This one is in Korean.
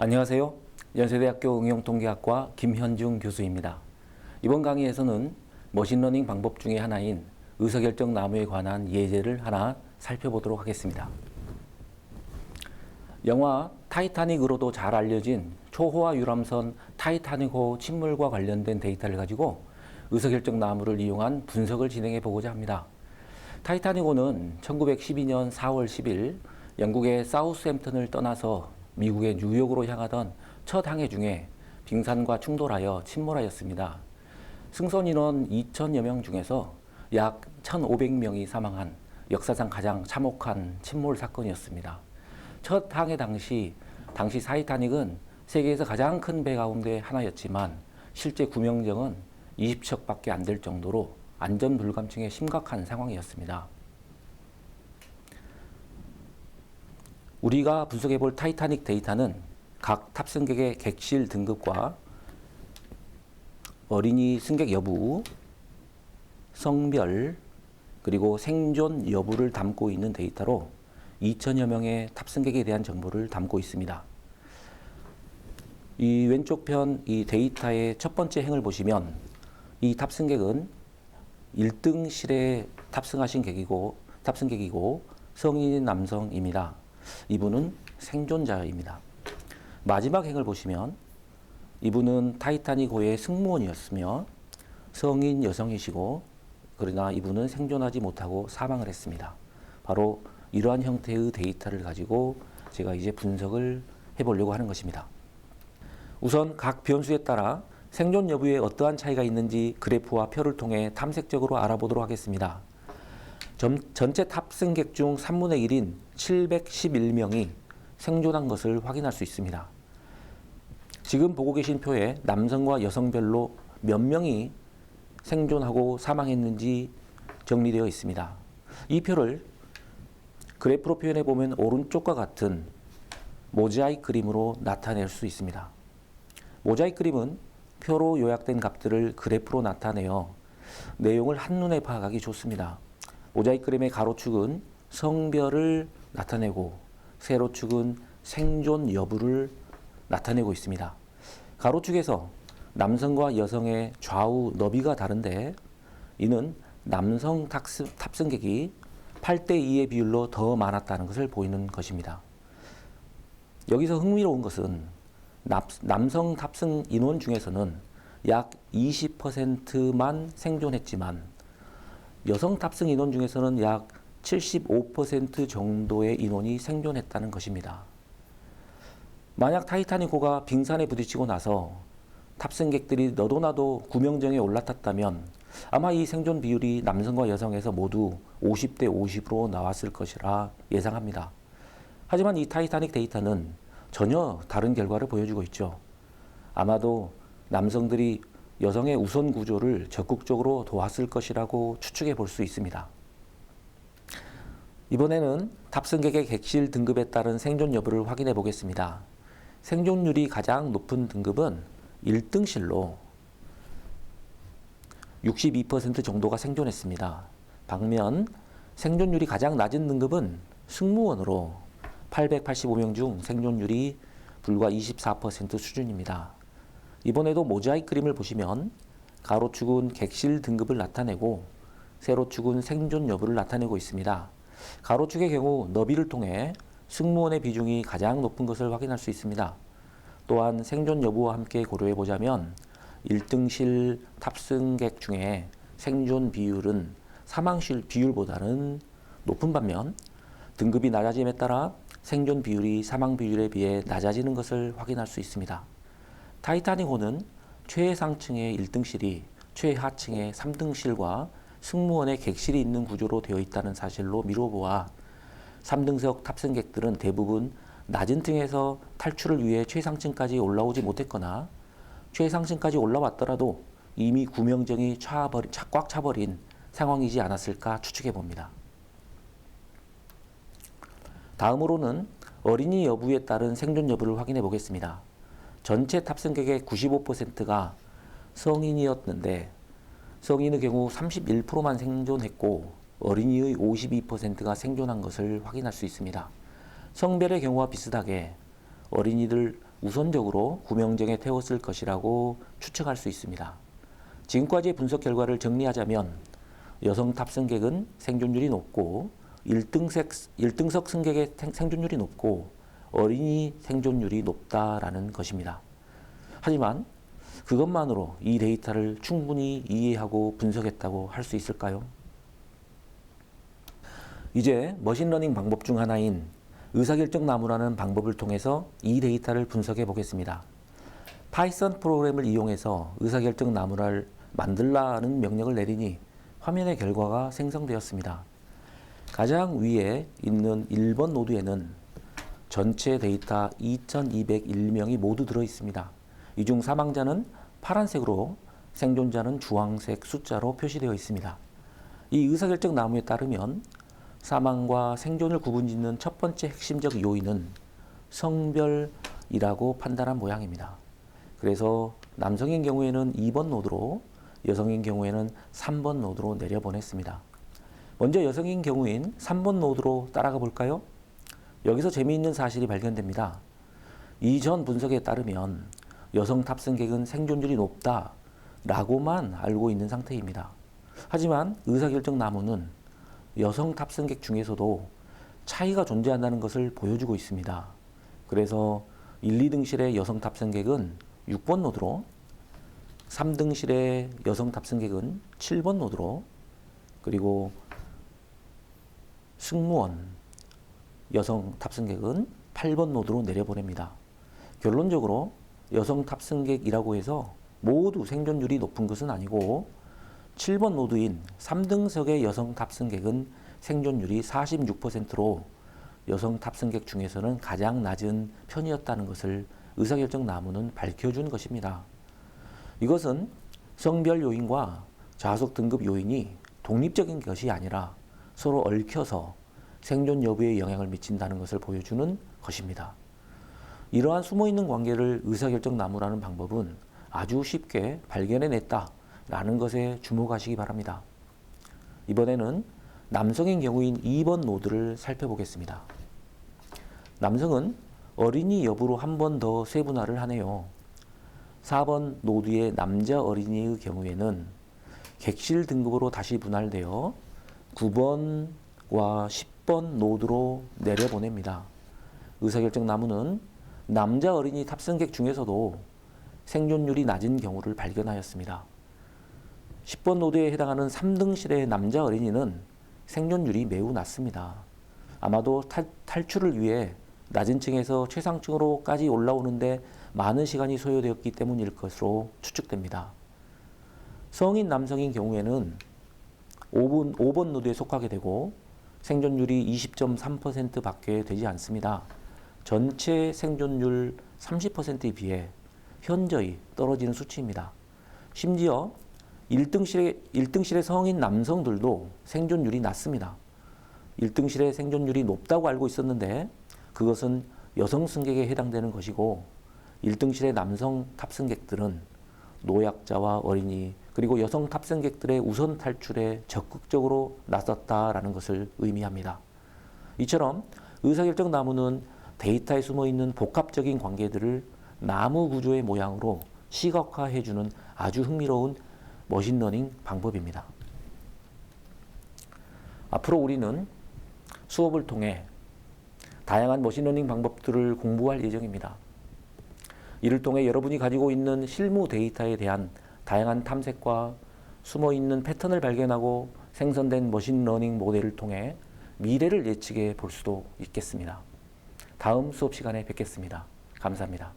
안녕하세요. 연세대학교 응용통계학과 김현중 교수입니다. 이번 강의에서는 머신러닝 방법 중에 하나인 의사결정 나무에 관한 예제를 하나 살펴보도록 하겠습니다. 영화 타이타닉으로도 잘 알려진 초호화 유람선 타이타닉호 침몰과 관련된 데이터를 가지고 의사결정 나무를 이용한 분석을 진행해 보고자 합니다. 타이타닉호는 1912년 4월 10일 영국의 사우스햄튼을 떠나서 미국의 뉴욕으로 향하던 첫 항해 중에 빙산과 충돌하여 침몰하였습니다. 승선 인원 2,000여 명 중에서 약 1,500명이 사망한 역사상 가장 참혹한 침몰 사건이었습니다. 첫 항해 당시 타이타닉은 세계에서 가장 큰 배 가운데 하나였지만 실제 구명정은 20척밖에 안 될 정도로 안전 불감증에 심각한 상황이었습니다. 우리가 분석해 볼 타이타닉 데이터는 각 탑승객의 객실 등급과 어린이 승객 여부, 성별, 그리고 생존 여부를 담고 있는 데이터로 2,000여 명의 탑승객에 대한 정보를 담고 있습니다. 이 왼쪽 편 이 데이터의 첫 번째 행을 보시면 이 탑승객은 1등실에 탑승하신 탑승객이고 성인 남성입니다. 이분은 생존자입니다. 마지막 행을 보시면 이분은 타이타닉호의 승무원이었으며 성인 여성이시고 그러나 이분은 생존하지 못하고 사망을 했습니다. 바로 이러한 형태의 데이터를 가지고 제가 이제 분석을 해보려고 하는 것입니다. 우선 각 변수에 따라 생존 여부에 어떠한 차이가 있는지 그래프와 표를 통해 탐색적으로 알아보도록 하겠습니다. 전체 탑승객 중 3분의 1인 711명이 생존한 것을 확인할 수 있습니다. 지금 보고 계신 표에 남성과 여성별로 몇 명이 생존하고 사망했는지 정리되어 있습니다. 이 표를 그래프로 표현해 보면 오른쪽과 같은 모자이크 그림으로 나타낼 수 있습니다. 모자이크 그림은 표로 요약된 값들을 그래프로 나타내어 내용을 한눈에 파악하기 좋습니다. 모자이크 그림의 가로축은 성별을 나타내고 세로축은 생존 여부를 나타내고 있습니다. 가로축에서 남성과 여성의 좌우 너비가 다른데 이는 남성 탑승객이 8대2의 비율로 더 많았다는 것을 보이는 것입니다. 여기서 흥미로운 것은 남성 탑승 인원 중에서는 약 20%만 생존했지만 여성 탑승 인원 중에서는 약 75% 정도의 인원이 생존했다는 것입니다. 만약 타이타닉호가 빙산에 부딪히고 나서 탑승객들이 너도 나도 구명정에 올라탔다면 아마 이 생존 비율이 남성과 여성에서 모두 50대 50으로 나왔을 것이라 예상합니다. 하지만 이 타이타닉 데이터는 전혀 다른 결과를 보여주고 있죠. 아마도 남성들이 여성의 우선 구조를 적극적으로 도왔을 것이라고 추측해 볼 수 있습니다. 이번에는 탑승객의 객실 등급에 따른 생존 여부를 확인해 보겠습니다. 생존율이 가장 높은 등급은 1등실로 62% 정도가 생존했습니다. 반면 생존율이 가장 낮은 등급은 승무원으로 885명 중 생존율이 불과 24% 수준입니다. 이번에도 모자이크 그림을 보시면 가로축은 객실 등급을 나타내고 세로축은 생존 여부를 나타내고 있습니다. 가로축의 경우 너비를 통해 승무원의 비중이 가장 높은 것을 확인할 수 있습니다. 또한 생존 여부와 함께 고려해 보자면 1등실 탑승객 중에 생존 비율은 사망실 비율보다는 높은 반면 등급이 낮아짐에 따라 생존 비율이 사망 비율에 비해 낮아지는 것을 확인할 수 있습니다. 타이타닉호는 최상층의 1등실이 최하층의 3등실과 승무원의 객실이 있는 구조로 되어 있다는 사실로 미뤄보아 3등석 탑승객들은 대부분 낮은 층에서 탈출을 위해 최상층까지 올라오지 못했거나 최상층까지 올라왔더라도 이미 구명정이 꽉 차버린 상황이지 않았을까 추측해 봅니다. 다음으로는 어린이 여부에 따른 생존 여부를 확인해 보겠습니다. 전체 탑승객의 95%가 성인이었는데 성인의 경우 31%만 생존했고 어린이의 52%가 생존한 것을 확인할 수 있습니다. 성별의 경우와 비슷하게 어린이들 우선적으로 구명정에 태웠을 것이라고 추측할 수 있습니다. 지금까지의 분석 결과를 정리하자면 여성 탑승객은 생존율이 높고 1등석 승객의 생존율이 높고 어린이 생존율이 높다라는 것입니다. 하지만 그것만으로 이 데이터를 충분히 이해하고 분석했다고 할 수 있을까요? 이제 머신러닝 방법 중 하나인 의사결정 나무라는 방법을 통해서 이 데이터를 분석해 보겠습니다. 파이썬 프로그램을 이용해서 의사결정 나무를 만들라는 명령을 내리니 화면의 결과가 생성되었습니다. 가장 위에 있는 1번 노드에는 전체 데이터 2201명이 모두 들어 있습니다. 이 중 사망자는 파란색으로 생존자는 주황색 숫자로 표시되어 있습니다. 이 의사결정 나무에 따르면 사망과 생존을 구분짓는 첫 번째 핵심적 요인은 성별이라고 판단한 모양입니다. 그래서 남성인 경우에는 2번 노드로, 여성인 경우에는 3번 노드로 내려보냈습니다. 먼저 여성인 경우인 3번 노드로 따라가 볼까요? 여기서 재미있는 사실이 발견됩니다. 이전 분석에 따르면 여성 탑승객은 생존율이 높다라고만 알고 있는 상태입니다. 하지만 의사결정 나무는 여성 탑승객 중에서도 차이가 존재한다는 것을 보여주고 있습니다. 그래서 1, 2등실의 여성 탑승객은 6번 노드로, 3등실의 여성 탑승객은 7번 노드로, 그리고 승무원 여성 탑승객은 8번 노드로 내려보냅니다. 결론적으로 여성 탑승객이라고 해서 모두 생존율이 높은 것은 아니고 7번 노드인 3등석의 여성 탑승객은 생존율이 46%로 여성 탑승객 중에서는 가장 낮은 편이었다는 것을 의사결정 나무는 밝혀준 것입니다. 이것은 성별 요인과 좌석 등급 요인이 독립적인 것이 아니라 서로 얽혀서 생존 여부에 영향을 미친다는 것을 보여주는 것입니다. 이러한 숨어있는 관계를 의사결정 나무라는 방법은 아주 쉽게 발견해냈다라는 것에 주목하시기 바랍니다. 이번에는 남성인 경우인 2번 노드를 살펴보겠습니다. 남성은 어린이 여부로 한 번 더 세분화를 하네요. 4번 노드의 남자 어린이의 경우에는 객실 등급으로 다시 분할되어 9번과 10번 노드로 내려보냅니다. 의사결정 나무는 남자 어린이 탑승객 중에서도 생존율이 낮은 경우를 발견하였습니다. 10번 노드에 해당하는 3등실의 남자 어린이는 생존율이 매우 낮습니다. 아마도 탈출을 위해 낮은 층에서 최상층으로까지 올라오는데 많은 시간이 소요되었기 때문일 것으로 추측됩니다. 성인 남성인 경우에는 5번 노드에 속하게 되고 생존율이 20.3% 밖에 되지 않습니다. 전체 생존율 30%에 비해 현저히 떨어지는 수치입니다. 심지어 1등실의 성인 남성들도 생존율이 낮습니다. 1등실의 생존율이 높다고 알고 있었는데 그것은 여성 승객에 해당되는 것이고 1등실의 남성 탑승객들은 노약자와 어린이 그리고 여성 탑승객들의 우선 탈출에 적극적으로 나섰다라는 것을 의미합니다. 이처럼 의사결정 나무는 데이터에 숨어있는 복합적인 관계들을 나무 구조의 모양으로 시각화해주는 아주 흥미로운 머신러닝 방법입니다. 앞으로 우리는 수업을 통해 다양한 머신러닝 방법들을 공부할 예정입니다. 이를 통해 여러분이 가지고 있는 실무 데이터에 대한 다양한 탐색과 숨어있는 패턴을 발견하고 생성된 머신러닝 모델을 통해 미래를 예측해 볼 수도 있겠습니다. 다음 수업 시간에 뵙겠습니다. 감사합니다.